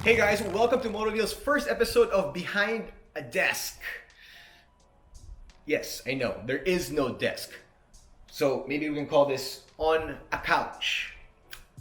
Hey guys, welcome to MotoDeal's first episode of Behind a Desk. Yes, I know, there is no desk. So maybe we can call this On a Couch.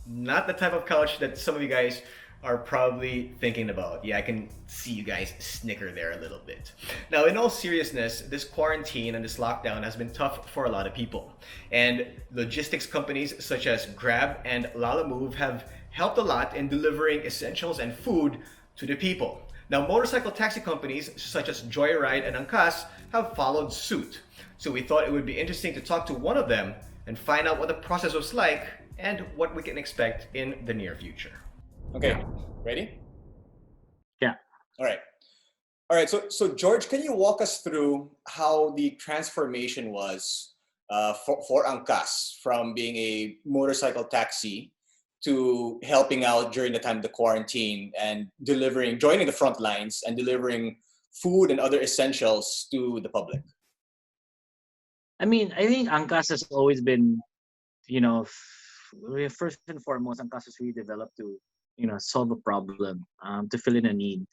Not the type of couch that some of you guys are probably thinking about. Yeah, I can see you guys snicker there a little bit. Now, in all seriousness, this quarantine and this lockdown has been tough for a lot of people. And logistics companies such as Grab and Lalamove have helped a lot in delivering essentials and food to the people. Now, motorcycle taxi companies such as Joyride and Angkas have followed suit. So we thought it would be interesting to talk to one of them and find out what the process was like and what we can expect in the near future. Okay, ready? Yeah. All right. So George, can you walk us through how the transformation was for Angkas from being a motorcycle taxi to helping out during the time of the quarantine and joining the front lines and delivering food and other essentials to the public? I mean, I think Angkas has always been, first and foremost, Angkas was really developed to, solve a problem, to fill in a need.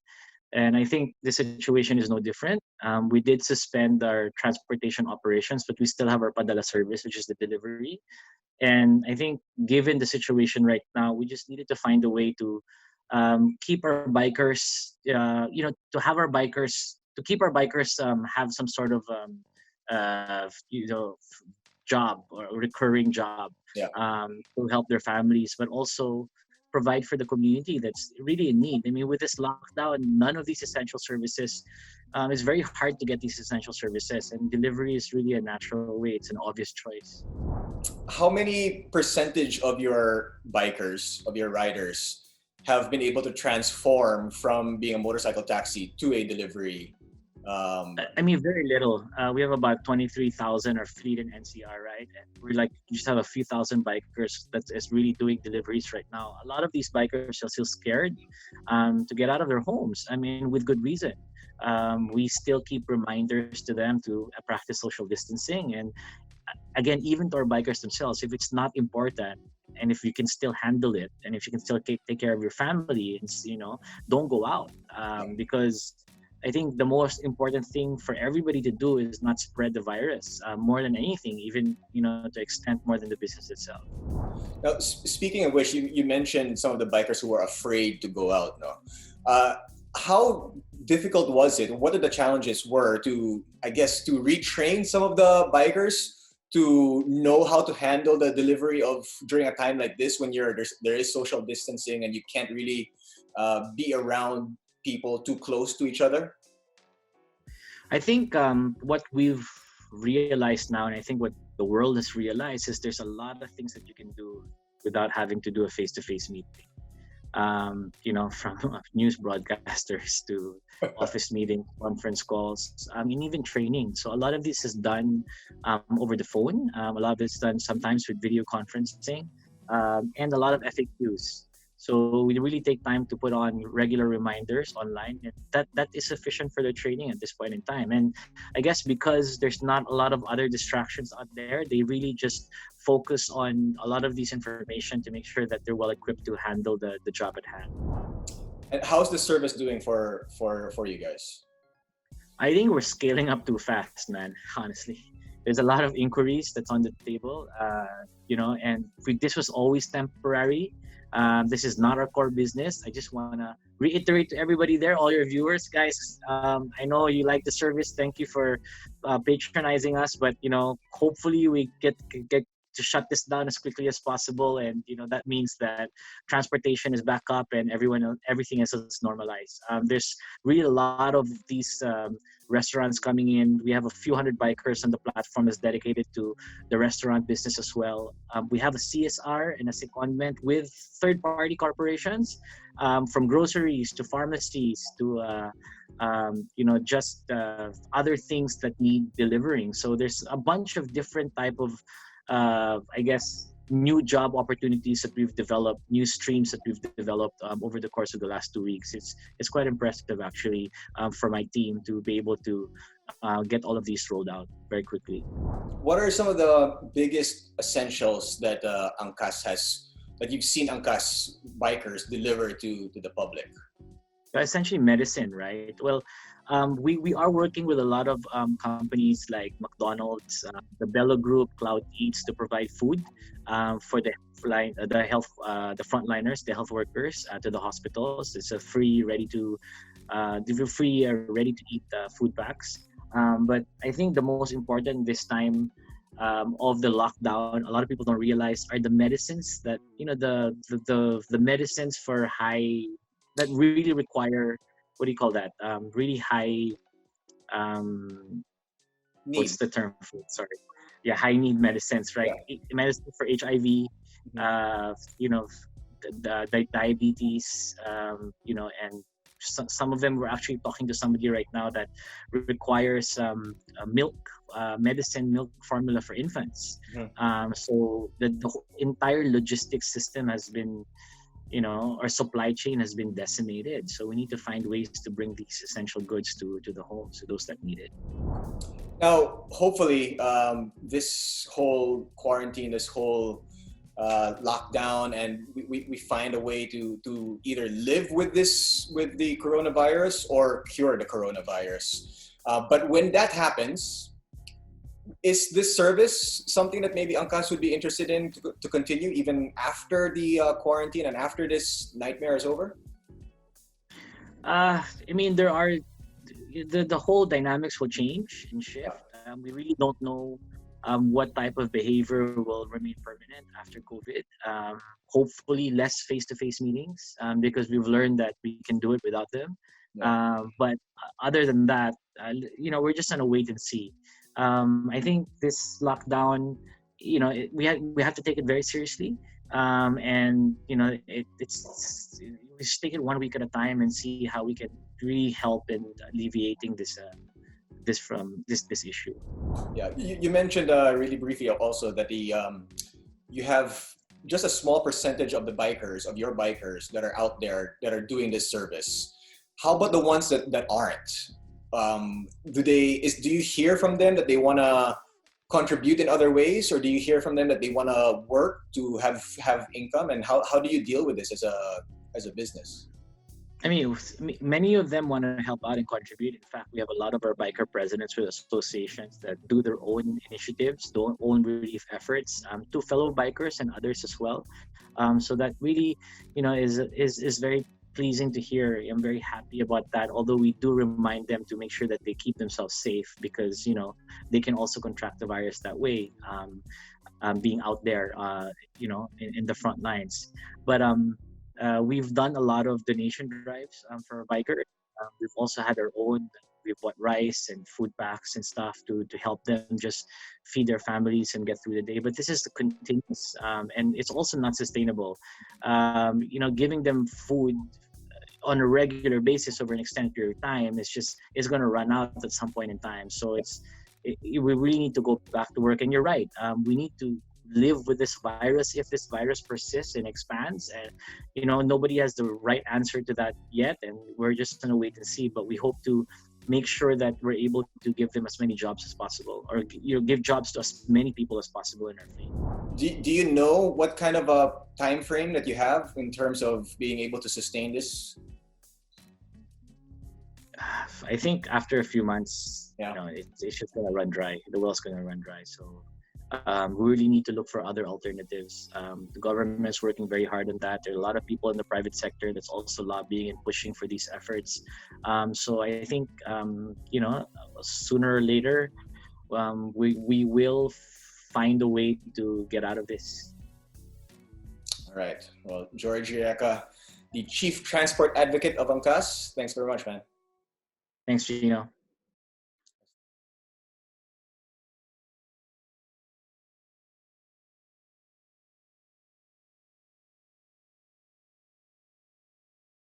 And I think the situation is no different. We did suspend our transportation operations, but we still have our Padala service, which is the delivery. And I think given the situation right now, we just needed to find a way to keep our bikers, to keep our bikers have some sort of, uh, you know, job or recurring job Yeah. to help their families, but also provide for the community that's really in need. I mean, with this lockdown, none of these essential services, it's very hard to get these essential services, and delivery is really a natural way. It's an obvious choice. How many percentage of your bikers, of your riders, have been able to transform from being a motorcycle taxi to a delivery? I mean, very little. We have about 23,000 our fleet in NCR, right? And we're like, just have a few thousand bikers that is really doing deliveries right now. A lot of these bikers are still scared to get out of their homes. I mean, with good reason. We still keep reminders to them to practice social distancing. And again, even to our bikers themselves, if it's not important, and if you can still handle it, and if you can still take care of your family, don't go out, because I think the most important thing for everybody to do is not spread the virus more than anything, even to extent more than the business itself. Now, speaking of which, you mentioned some of the bikers who were afraid to go out. No, how difficult was it? What are the challenges were to retrain some of the bikers to know how to handle the delivery of during a time like this when there is social distancing and you can't really be around people too close to each other? I think what we've realized now, and I think what the world has realized, is there's a lot of things that you can do without having to do a face-to-face meeting. From news broadcasters to office meetings, conference calls, and even training. So a lot of this is done over the phone. A lot of it's done sometimes with video conferencing, and a lot of FAQs. So we really take time to put on regular reminders online, and that is sufficient for the training at this point in time. And I guess because there's not a lot of other distractions out there, they really just focus on a lot of these information to make sure that they're well equipped to handle the job at hand. And how's the service doing for you guys? I think we're scaling up too fast, man. Honestly, there's a lot of inquiries that's on the table, and this was always temporary. This is not our core business. I just want to reiterate to everybody there, all your viewers, guys. I know you like the service. Thank you for patronizing us. But hopefully we get to shut this down as quickly as possible, and that means that transportation is back up and everything is normalized. There's really a lot of these restaurants coming in. We have a few hundred bikers on the platform that's dedicated to the restaurant business as well. We have a CSR and a secondment with third-party corporations, from groceries to pharmacies to other things that need delivering. So there's a bunch of different type of new job opportunities that we've developed, new streams that we've developed over the course of the last 2 weeks. It's quite impressive actually for my team to be able to get all of these rolled out very quickly. What are some of the biggest essentials that Angkas has, that you've seen Angkas bikers deliver to the public? essentially medicine, right? Well, we are working with a lot of companies like McDonald's, the Bello Group, Cloud Eats to provide food for the frontliners, the health workers to the hospitals. It's a free, ready to eat food packs. But I think the most important this time of the lockdown, a lot of people don't realize are the medicines that the medicines for high that really require what do you call that? Really high um, what's Need. the term for it? Sorry. Yeah, high need medicines, right? Yeah. Medicine for HIV, Mhm. you know, the diabetes, and some of them we're actually talking to somebody right now that requires milk, medicine, milk formula for infants. Mhm. So the whole entire logistics system has been our supply chain has been decimated. So we need to find ways to bring these essential goods to the homes, to those that need it. Now, hopefully, this whole quarantine, this whole lockdown, and we find a way to either live with the coronavirus or cure the coronavirus. But when that happens, is this service something that maybe Angkas would be interested in to continue even after the quarantine and after this nightmare is over? I mean, the whole dynamics will change and Yeah. shift. We really don't know what type of behavior will remain permanent after COVID. Hopefully, less face-to-face meetings because we've learned that we can do it without them. Yeah. But other than that, we're just gonna wait and see. I think this lockdown, we have to take it very seriously. And we just take it one week at a time and see how we can really help in alleviating this issue. Yeah, you mentioned really briefly also that you have just a small percentage of your bikers that are out there that are doing this service. How about the ones that aren't? Do you hear from them that they want to contribute in other ways, or do you hear from them that they want to work to have income? And how do you deal with this as a business? I mean, many of them want to help out and contribute. In fact, we have a lot of our biker presidents with associations that do their own initiatives, their own relief efforts to fellow bikers and others as well. So that really, is very pleasing to hear. I'm very happy about that. Although we do remind them to make sure that they keep themselves safe because they can also contract the virus that way. Being out there, in the front lines, but we've done a lot of donation drives for bikers. We've also had our own. We've bought rice and food packs and stuff to help them just feed their families and get through the day. But this is the continuous, and it's also not sustainable. Giving them food on a regular basis over an extended period of time it's going to run out at some point in time. So we really need to go back to work. And you're right. We need to live with this virus if this virus persists and expands, and nobody has the right answer to that yet, and we're just going to wait and see. But we hope to make sure that we're able to give them as many jobs as possible, or give jobs to as many people as possible in our fleet. Do you know what kind of a time frame that you have in terms of being able to sustain this? I think after a few months, Yeah. it's just gonna run dry. The well's gonna run dry. So we really need to look for other alternatives. The government is working very hard on that. There are a lot of people in the private sector that's also lobbying and pushing for these efforts. So I think sooner or later, we will find a way to get out of this. All right. Well, George Royeca, the Chief Transport Advocate of Angkas, thanks very much, man. Thanks, Gino.